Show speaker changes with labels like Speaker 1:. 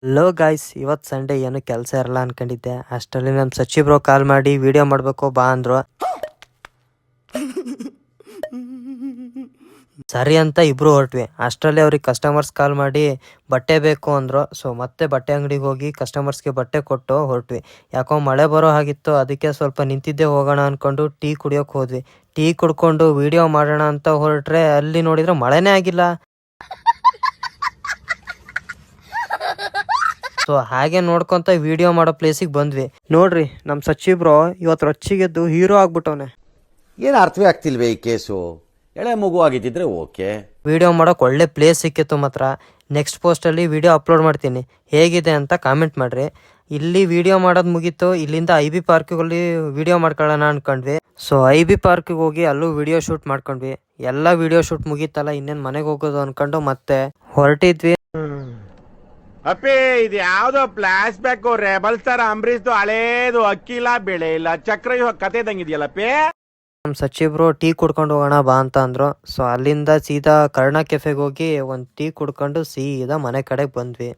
Speaker 1: Hello guys, ಇವತ್ತು Sunday ಏನು ಕೆಲಸ ಇರಲ್ಲ ಅನ್ಕೊಂಡಿದ್ದೆ. ಅಷ್ಟರಲ್ಲಿ ನಮ್ಮ ಸಚ್ಚಿ ಬ್ರೋ ಕಾಲ್ ಮಾಡಿ ವಿಡಿಯೋ ಮಾಡಬೇಕು ಬಾ ಅಂದರು. ಸರಿ ಅಂತ ಇಬ್ರು ಹೊರಟ್ವಿ. ಅಷ್ಟರಲ್ಲಿ ಅವ್ರಿಗೆ ಕಸ್ಟಮರ್ಸ್ ಕಾಲ್ ಮಾಡಿ ಬಟ್ಟೆ ಬೇಕು ಅಂದರು. ಸೊ ಮತ್ತೆ ಬಟ್ಟೆ ಅಂಗಡಿಗೆ ಹೋಗಿ ಕಸ್ಟಮರ್ಸ್ಗೆ ಬಟ್ಟೆ ಕೊಟ್ಟು ಹೊರಟ್ವಿ. ಯಾಕೋ ಮಳೆ ಬರೋ ಹಾಗಿತ್ತು, ಅದಕ್ಕೆ ಸ್ವಲ್ಪ ನಿಂತಿದ್ದೆ ಹೋಗೋಣ ಅಂದ್ಕೊಂಡು ಟೀ ಕುಡಿಯೋಕೆ ಹೋದ್ವಿ. ಟೀ ಕುಡ್ಕೊಂಡು ವಿಡಿಯೋ ಮಾಡೋಣ ಅಂತ ಹೊರಟ್ರೆ ಅಲ್ಲಿ ನೋಡಿದ್ರೆ ಮಳೆನೇ ಆಗಿಲ್ಲ. ಸೊ ಹಾಗೆ ನೋಡ್ಕೊಂತ ವಿಡಿಯೋ ಮಾಡೋ ಪ್ಲೇಸಿಗೆ ಬಂದ್ವಿ. ನೋಡ್ರಿ, ನಮ್ಮ ಸಚ್ಚಿ ಬ್ರೋ ಇವತ್ತು ರೊಚ್ಚಿಗೆದ್ದು ಹೀರೋ ಆಗ್ಬಿಟ್ಟವನೆ.
Speaker 2: ಏನು ಅರ್ಥವೇ ಆಗ್ತಿಲ್ವೇ ಈ ಕೇಸು? ಎಳೆ ಮಗು ಆಗಿದ್ದಿದ್ರೆ ಓಕೆ.
Speaker 1: ವಿಡಿಯೋ ಮಾಡೋಕೆ ಒಳ್ಳೆ ಪ್ಲೇಸ್ ಸಿಕ್ಕಿತ್ತು ಮಾತ್ರ. ನೆಕ್ಸ್ಟ್ ಪೋಸ್ಟಲ್ಲಿ ವಿಡಿಯೋ ಅಪ್ಲೋಡ್ ಮಾಡ್ತೀನಿ, ಹೇಗಿದೆ ಅಂತ ಕಾಮೆಂಟ್ ಮಾಡಿರಿ. ಇಲ್ಲಿ ವಿಡಿಯೋ ಮಾಡೋದು ಮುಗೀತು. ಇಲ್ಲಿಂದ IB ಪಾರ್ಕಿಗೆ ವಿಡಿಯೋ ಮಾಡ್ಕೊಳ್ಳೋಣ ಅನ್ಕೊಂಡ್ವಿ. ಸೊ IB ಪಾರ್ಕಿಗೆ ಹೋಗಿ ಅಲ್ಲೂ ವಿಡಿಯೋ ಶೂಟ್ ಮಾಡ್ಕೊಂಡ್ವಿ. ಎಲ್ಲ ವಿಡಿಯೋ ಶೂಟ್ ಮುಗೀತಲ್ಲ, ಇನ್ನೇನು ಮನೆಗೆ ಹೋಗೋದು ಅನ್ಕೊಂಡು ಮತ್ತೆ ಹೊರಟಿದ್ವಿ.
Speaker 3: ಅಪ್ಪೇ, ಇದು ಯಾವ್ದೋ ಫ್ಲಾಶ್ ಬ್ಯಾಕ್ ರೆಬಲ್ ಸ್ಟಾರ್ ಅಂಬರೀಶ್ದು ಹಳೇದು ಅಕ್ಕಿಲ್ಲ ಬೆಳೆ ಇಲ್ಲ ಚಕ್ರ ಕತೆ ಇದಂಗಿದೆಯಲ್ಲಪ್ಪೇ.
Speaker 1: ನಮ್ಮ ಸಚಿವರು ಟೀ ಕುಡ್ಕೊಂಡು ಹೋಗೋಣ ಬಾ ಅಂತ ಅಂದ್ರು. ಸೊ ಅಲ್ಲಿಂದ ಸೀದಾ ಕರ್ಣ ಕೆಫೆಗೆ ಹೋಗಿ ಒಂದು ಟೀ ಕುಡ್ಕೊಂಡು ಸೀದಾ ಮನೆ ಕಡೆಗೆ ಬಂದ್ವಿ.